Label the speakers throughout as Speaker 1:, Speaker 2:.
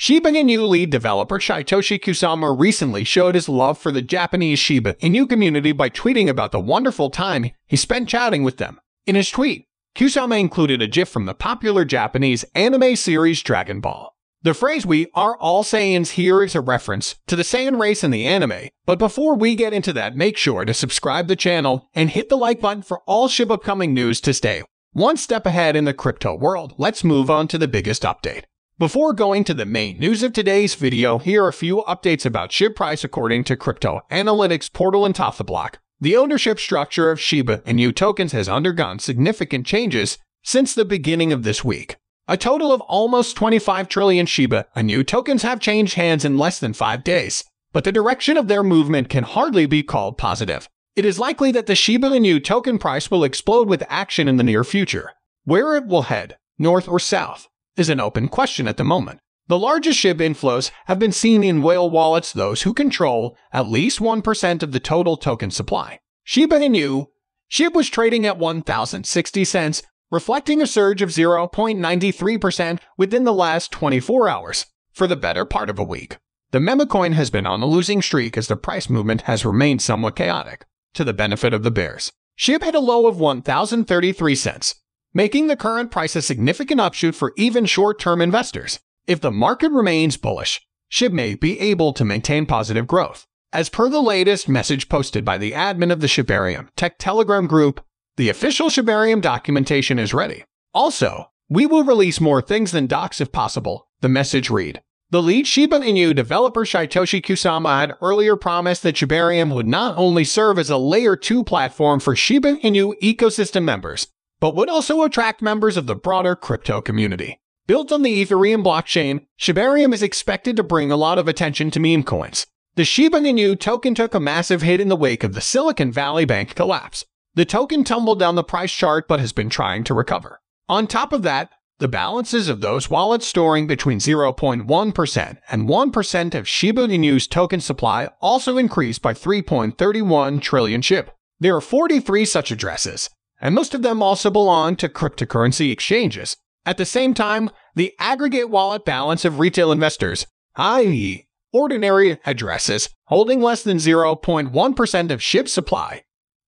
Speaker 1: Shiba Inu lead developer Satoshi Kusama recently showed his love for the Japanese Shiba Inu community by tweeting about the wonderful time he spent chatting with them. In his tweet, Kusama included a GIF from the popular Japanese anime series Dragon Ball. The phrase "we are all Saiyans" here is a reference to the Saiyan race in the anime, but before we get into that, make sure to subscribe to the channel and hit the like button for all SHIB upcoming news to stay one step ahead in the crypto world. Let's move on to the biggest update. Before going to the main news of today's video, here are a few updates about SHIB price according to crypto analytics portal and Top the Block. The ownership structure of Shiba Inu tokens has undergone significant changes since the beginning of this week. A total of almost 25 trillion Shiba Inu tokens have changed hands in less than 5 days, but the direction of their movement can hardly be called positive. It is likely that the Shiba Inu token price will explode with action in the near future. Where it will head, north or south, is an open question at the moment. The largest SHIB inflows have been seen in whale wallets, those who control at least 1% of the total token supply. Shiba Inu SHIB was trading at 1,060 cents, reflecting a surge of 0.93% within the last 24 hours. For the better part of a week, the memecoin has been on a losing streak as the price movement has remained somewhat chaotic. To the benefit of the bears, SHIB hit a low of 1,033 cents, making the current price a significant upshoot for even short-term investors. If the market remains bullish, SHIB may be able to maintain positive growth. As per the latest message posted by the admin of the Shibarium Tech Telegram group, the official Shibarium documentation is ready. Also, we will release more things than docs if possible, the message read. The lead Shiba Inu developer Satoshi Kusama had earlier promised that Shibarium would not only serve as a Layer 2 platform for Shiba Inu ecosystem members, but would also attract members of the broader crypto community. Built on the Ethereum blockchain, Shibarium is expected to bring a lot of attention to meme coins. The Shiba Inu token took a massive hit in the wake of the Silicon Valley Bank collapse. The token tumbled down the price chart but has been trying to recover. On top of that, the balances of those wallets storing between 0.1% and 1% of Shiba Inu's token supply also increased by 3.31 trillion SHIB. There are 43 such addresses, and most of them also belong to cryptocurrency exchanges. At the same time, the aggregate wallet balance of retail investors, i.e., ordinary addresses holding less than 0.1% of SHIB supply,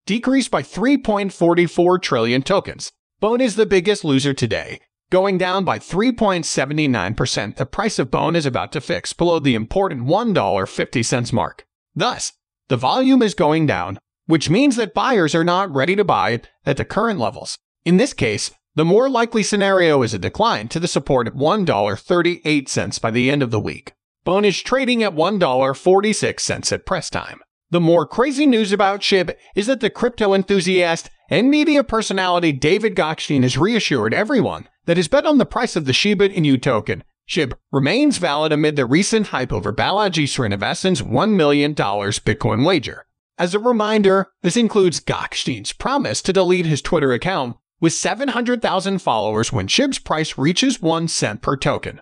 Speaker 1: decreased by 3.44 trillion tokens. BONE is the biggest loser today, going down by 3.79%. The price of BONE is about to fix below the important $1.50 mark. Thus, the volume is going down, which means that buyers are not ready to buy it at the current levels. In this case, the more likely scenario is a decline to the support at $1.38 by the end of the week. BONE is trading at $1.46 at press time. The more crazy news about SHIB is that the crypto enthusiast and media personality David Gokhshtein has reassured everyone that his bet on the price of the Shiba Inu token, SHIB, remains valid amid the recent hype over Balaji Srinivasan's $1 million Bitcoin wager. As a reminder, this includes Gokhshtein's promise to delete his Twitter account with 700,000 followers when SHIB's price reaches 1 cent per token.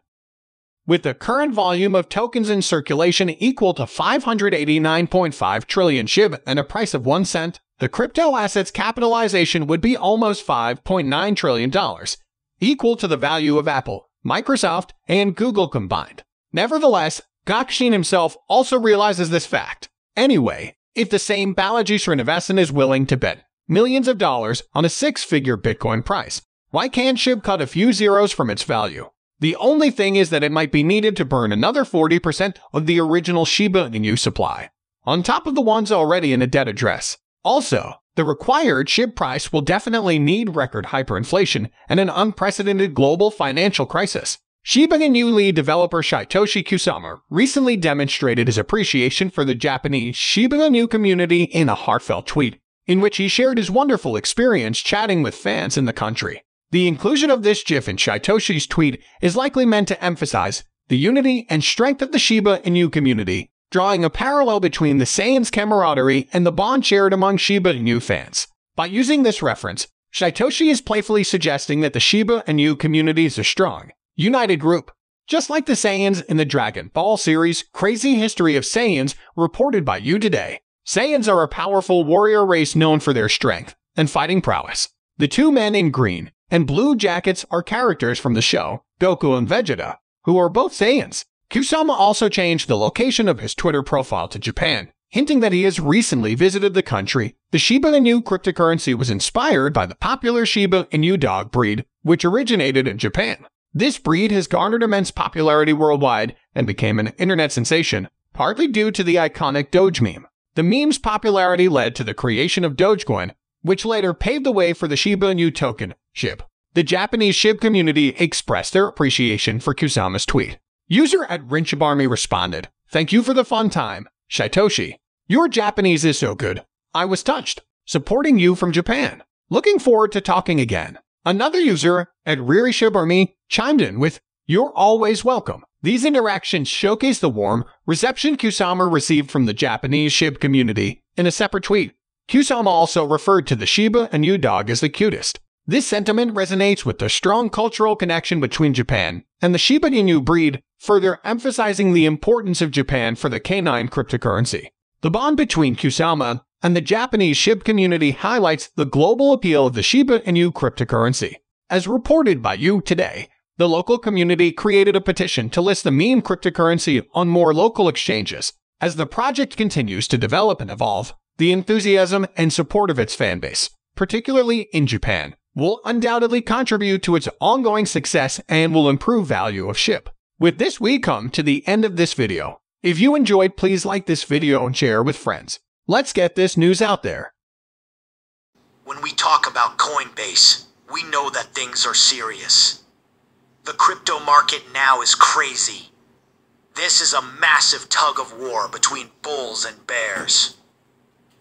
Speaker 1: With the current volume of tokens in circulation equal to 589.5 trillion SHIB and a price of 1 cent, the crypto asset's capitalization would be almost $5.9 trillion, equal to the value of Apple, Microsoft, and Google combined. Nevertheless, Gokhshtein himself also realizes this fact. Anyway, if the same Balaji Srinivasan is willing to bet millions of dollars on a 6-figure Bitcoin price, why can't SHIB cut a few zeros from its value? The only thing is that it might be needed to burn another 40% of the original Shiba Inu supply, on top of the ones already in a dead address. Also, the required SHIB price will definitely need record hyperinflation and an unprecedented global financial crisis. Shiba Inu lead developer Satoshi Kusama recently demonstrated his appreciation for the Japanese Shiba Inu community in a heartfelt tweet, in which he shared his wonderful experience chatting with fans in the country. The inclusion of this GIF in Satoshi's tweet is likely meant to emphasize the unity and strength of the Shiba Inu community, drawing a parallel between the Saiyans' camaraderie and the bond shared among Shiba Inu fans. By using this reference, Satoshi is playfully suggesting that the Shiba Inu community is a strong, united group. Just like the Saiyans in the Dragon Ball series Crazy History of Saiyans reported by You Today, Saiyans are a powerful warrior race known for their strength and fighting prowess. The two men in green and blue jackets are characters from the show, Goku and Vegeta, who are both Saiyans. Kusama also changed the location of his Twitter profile to Japan, hinting that he has recently visited the country. The Shiba Inu cryptocurrency was inspired by the popular Shiba Inu dog breed, which originated in Japan. This breed has garnered immense popularity worldwide and became an internet sensation, partly due to the iconic Doge meme. The meme's popularity led to the creation of Dogecoin, which later paved the way for the Shiba Inu token, SHIB. The Japanese SHIB community expressed their appreciation for Kusama's tweet. User at Rinchibarmi responded, "Thank you for the fun time, Shaitoshi. Your Japanese is so good. I was touched. Supporting you from Japan. Looking forward to talking again." Another user at Ririshibarmi chimed in with, "You're always welcome." These interactions showcase the warm reception Kusama received from the Japanese SHIB community. In a separate tweet, Kusama also referred to the Shiba Inu dog as the cutest. This sentiment resonates with the strong cultural connection between Japan and the Shiba Inu breed, further emphasizing the importance of Japan for the canine cryptocurrency. The bond between Kusama and the Japanese SHIB community highlights the global appeal of the Shiba Inu cryptocurrency. As reported by You Today, the local community created a petition to list the meme cryptocurrency on more local exchanges. As the project continues to develop and evolve, the enthusiasm and support of its fanbase, particularly in Japan, will undoubtedly contribute to its ongoing success and will improve value of SHIB. With this, we come to the end of this video. If you enjoyed, please like this video and share with friends. Let's get this news out there.
Speaker 2: When we talk about Coinbase, we know that things are serious. The crypto market now is crazy. This is a massive tug of war between bulls and bears.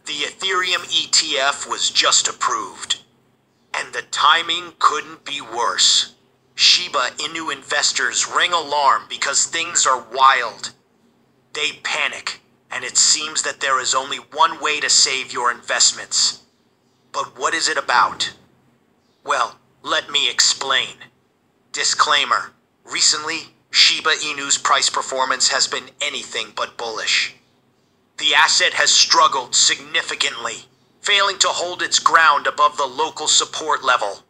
Speaker 2: The Ethereum ETF was just approved, and the timing couldn't be worse. Shiba Inu investors ring alarm because things are wild. They panic, and it seems that there is only one way to save your investments. But what is it about? Well, let me explain. Disclaimer: recently, Shiba Inu's price performance has been anything but bullish. The asset has struggled significantly, failing to hold its ground above the local support level.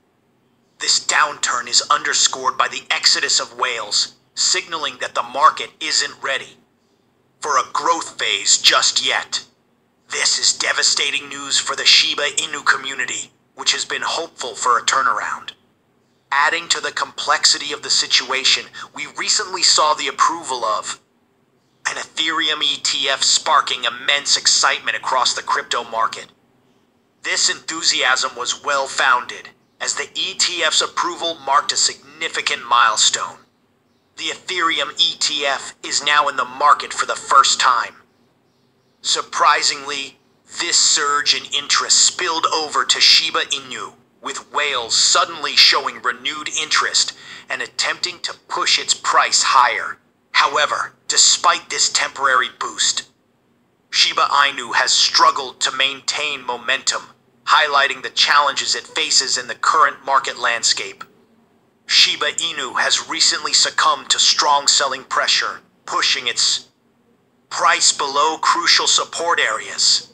Speaker 2: This downturn is underscored by the exodus of whales, signaling that the market isn't ready for a growth phase just yet. This is devastating news for the Shiba Inu community, which has been hopeful for a turnaround. Adding to the complexity of the situation, we recently saw the approval of an Ethereum ETF, sparking immense excitement across the crypto market. This enthusiasm was well-founded, as the ETF's approval marked a significant milestone. The Ethereum ETF is now in the market for the first time. Surprisingly, this surge in interest spilled over to Shiba Inu, with whales suddenly showing renewed interest and attempting to push its price higher. However, despite this temporary boost, Shiba Inu has struggled to maintain momentum, highlighting the challenges it faces in the current market landscape. Shiba Inu has recently succumbed to strong selling pressure, pushing its price below crucial support areas.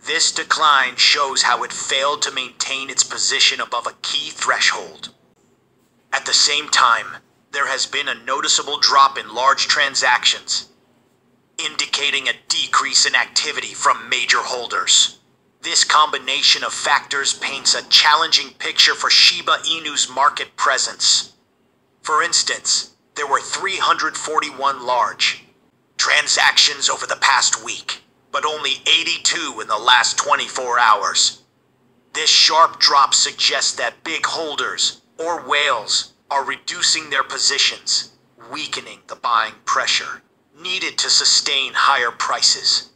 Speaker 2: This decline shows how it failed to maintain its position above a key threshold. At the same time, there has been a noticeable drop in large transactions, indicating a decrease in activity from major holders. This combination of factors paints a challenging picture for Shiba Inu's market presence. For instance, there were 341 large transactions over the past week, but only 82 in the last 24 hours. This sharp drop suggests that big holders, or whales, are reducing their positions, weakening the buying pressure needed to sustain higher prices.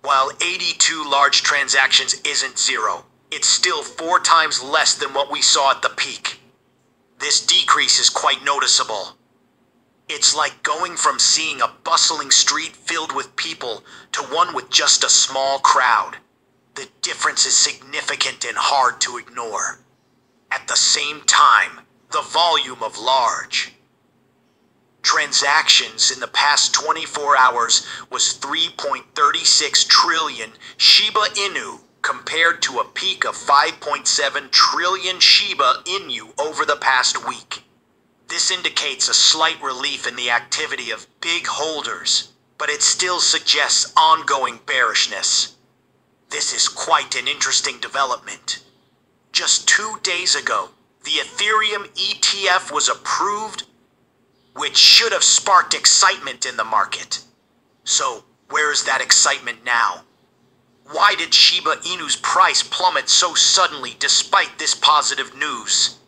Speaker 2: While 82 large transactions isn't zero, it's still 4 times less than what we saw at the peak. This decrease is quite noticeable. It's like going from seeing a bustling street filled with people to one with just a small crowd. The difference is significant and hard to ignore. At the same time, the volume of large transactions in the past 24 hours was 3.36 trillion Shiba Inu, compared to a peak of 5.7 trillion Shiba Inu over the past week. This indicates a slight relief in the activity of big holders, but it still suggests ongoing bearishness. This is quite an interesting development. Just 2 days ago, the Ethereum ETF was approved, which should have sparked excitement in the market. So, where's that excitement now? Why did Shiba Inu's price plummet so suddenly despite this positive news?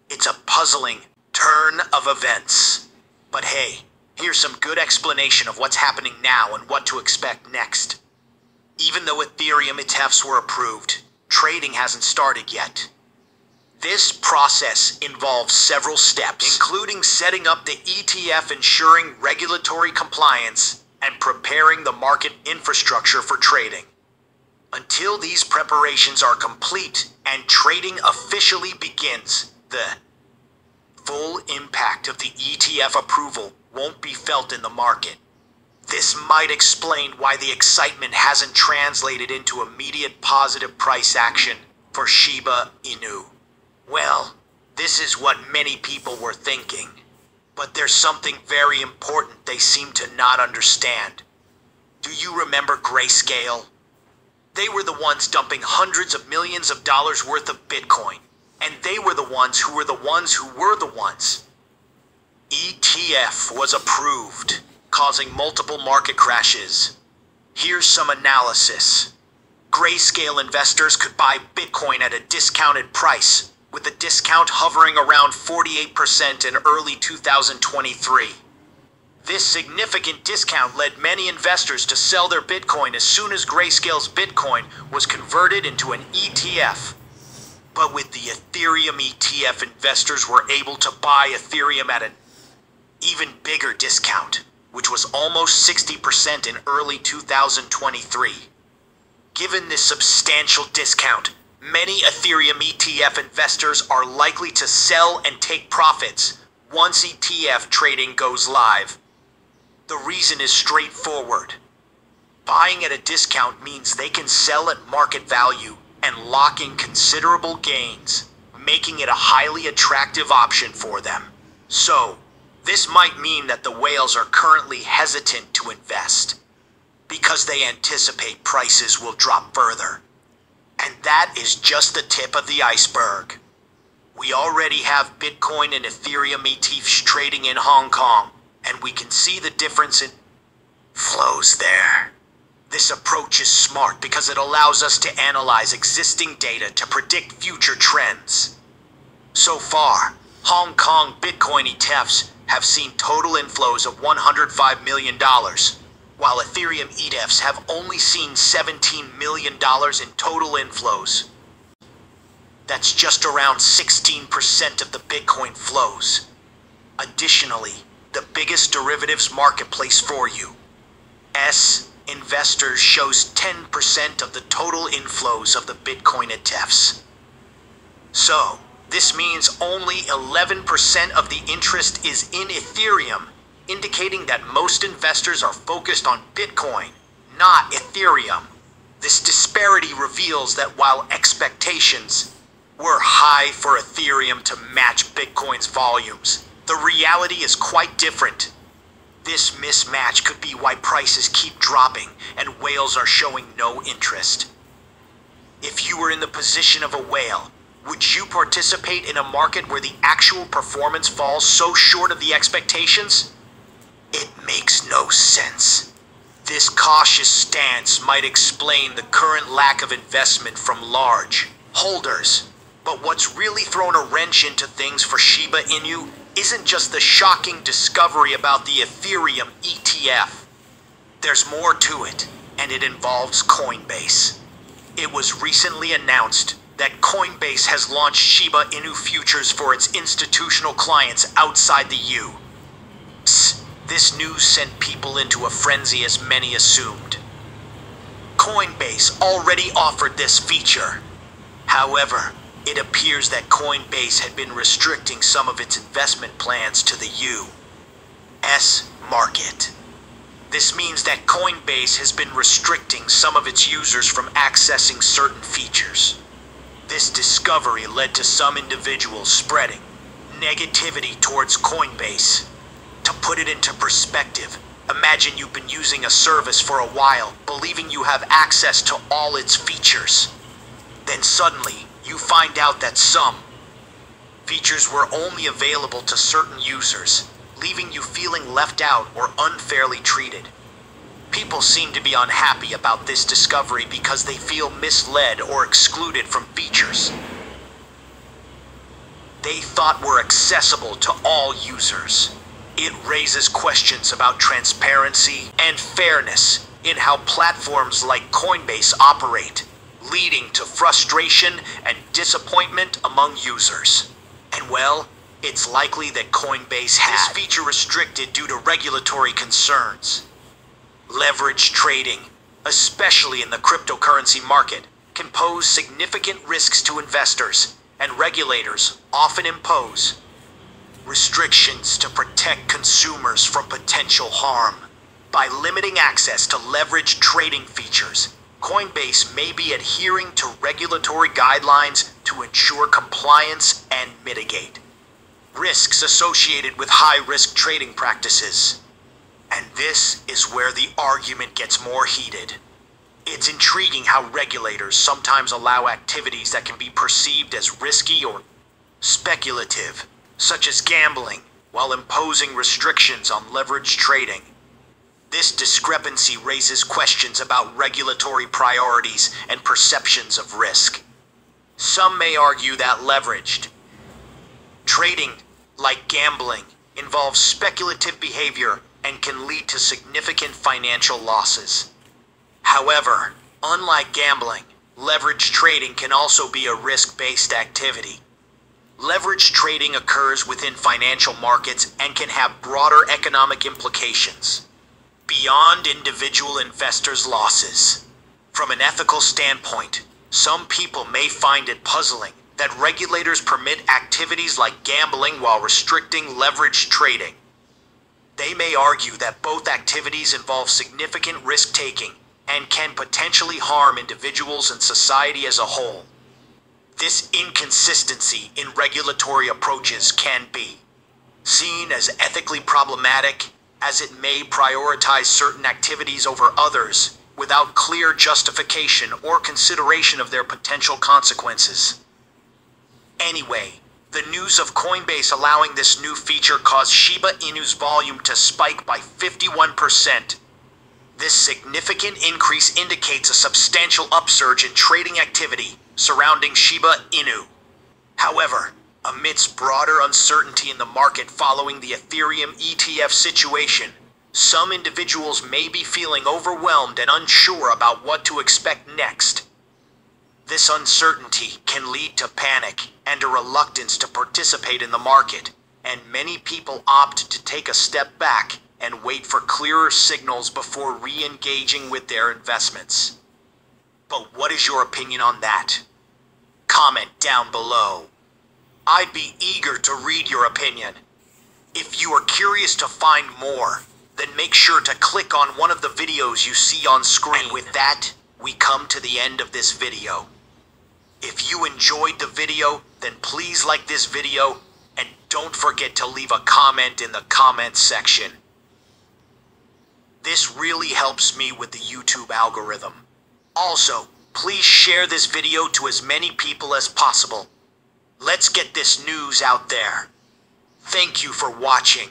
Speaker 2: It's a puzzling turn of events. But hey, here's some good explanation of what's happening now and what to expect next. Even though Ethereum ETFs were approved, trading hasn't started yet. This process involves several steps, including setting up the ETF, ensuring regulatory compliance, and preparing the market infrastructure for trading. Until these preparations are complete and trading officially begins, the full impact of the ETF approval won't be felt in the market. This might explain why the excitement hasn't translated into immediate positive price action for Shiba Inu. Well, this is what many people were thinking. But there's something very important they seem to not understand. Do you remember Grayscale? They were the ones dumping hundreds of millions of dollars worth of Bitcoin. And they were the ones who were the ones. ETF was approved, causing multiple market crashes. Here's some analysis. Grayscale investors could buy Bitcoin at a discounted price, with the discount hovering around 48% in early 2023. This significant discount led many investors to sell their Bitcoin as soon as Grayscale's Bitcoin was converted into an ETF. But with the Ethereum ETF, investors were able to buy Ethereum at an even bigger discount, which was almost 60% in early 2023. Given this substantial discount, many Ethereum ETF investors are likely to sell and take profits once ETF trading goes live. The reason is straightforward. Buying at a discount means they can sell at market value and lock in considerable gains, making it a highly attractive option for them. So, this might mean that the whales are currently hesitant to invest, because they anticipate prices will drop further. And that is just the tip of the iceberg. We already have Bitcoin and Ethereum ETFs trading in Hong Kong, and we can see the difference in flows there. This approach is smart because it allows us to analyze existing data to predict future trends. So far, Hong Kong Bitcoin ETFs have seen total inflows of $105 million, while Ethereum ETFs have only seen $17 million in total inflows. That's just around 16% of the Bitcoin flows. Additionally, the biggest derivatives marketplace for you, Investors, shows 10% of the total inflows of the Bitcoin ETFs. So, this means only 11% of the interest is in Ethereum, indicating that most investors are focused on Bitcoin, not Ethereum. This disparity reveals that while expectations were high for Ethereum to match Bitcoin's volumes, the reality is quite different. This mismatch could be why prices keep dropping and whales are showing no interest. If you were in the position of a whale, would you participate in a market where the actual performance falls so short of the expectations? It makes no sense. This cautious stance might explain the current lack of investment from large holders. But what's really thrown a wrench into things for Shiba Inu isn't just the shocking discovery about the Ethereum ETF. There's more to it, and it involves Coinbase. It was recently announced that Coinbase has launched Shiba Inu futures for its institutional clients outside the U.S. This news sent people into a frenzy, as many assumed. Coinbase already offered this feature. However, it appears that Coinbase had been restricting some of its investment plans to the U.S. market. This means that Coinbase has been restricting some of its users from accessing certain features. This discovery led to some individuals spreading negativity towards Coinbase. To put it into perspective, imagine you've been using a service for a while, believing you have access to all its features. Then suddenly, you find out that some features were only available to certain users, leaving you feeling left out or unfairly treated. People seem to be unhappy about this discovery because they feel misled or excluded from features they thought were accessible to all users. It raises questions about transparency and fairness in how platforms like Coinbase operate, leading to frustration and disappointment among users. And well, it's likely that Coinbase has this feature restricted due to regulatory concerns. Leverage trading, especially in the cryptocurrency market, can pose significant risks to investors, and regulators often impose restrictions to protect consumers from potential harm. By limiting access to leverage trading features, Coinbase may be adhering to regulatory guidelines to ensure compliance and mitigate risks associated with high-risk trading practices. And this is where the argument gets more heated. It's intriguing how regulators sometimes allow activities that can be perceived as risky or speculative, such as gambling, while imposing restrictions on leveraged trading. This discrepancy raises questions about regulatory priorities and perceptions of risk. Some may argue that leveraged trading, like gambling, involves speculative behavior and can lead to significant financial losses. However, unlike gambling, leverage trading can also be a risk-based activity. Leverage trading occurs within financial markets and can have broader economic implications beyond individual investors' losses. From an ethical standpoint, some people may find it puzzling that regulators permit activities like gambling while restricting leverage trading. They may argue that both activities involve significant risk-taking and can potentially harm individuals and society as a whole. This inconsistency in regulatory approaches can be seen as ethically problematic, as it may prioritize certain activities over others without clear justification or consideration of their potential consequences. Anyway, the news of Coinbase allowing this new feature caused Shiba Inu's volume to spike by 51%. This significant increase indicates a substantial upsurge in trading activity surrounding Shiba Inu. However, amidst broader uncertainty in the market following the Ethereum ETF situation, some individuals may be feeling overwhelmed and unsure about what to expect next. This uncertainty can lead to panic and a reluctance to participate in the market, and many people opt to take a step back and wait for clearer signals before re-engaging with their investments. But what is your opinion on that? Comment down below. I'd be eager to read your opinion. If you are curious to find more, then make sure to click on one of the videos you see on screen. And with that, we come to the end of this video. If you enjoyed the video, then please like this video, and don't forget to leave a comment in the comments section. This really helps me with the YouTube algorithm. Also, please share this video to as many people as possible. Let's get this news out there. Thank you for watching.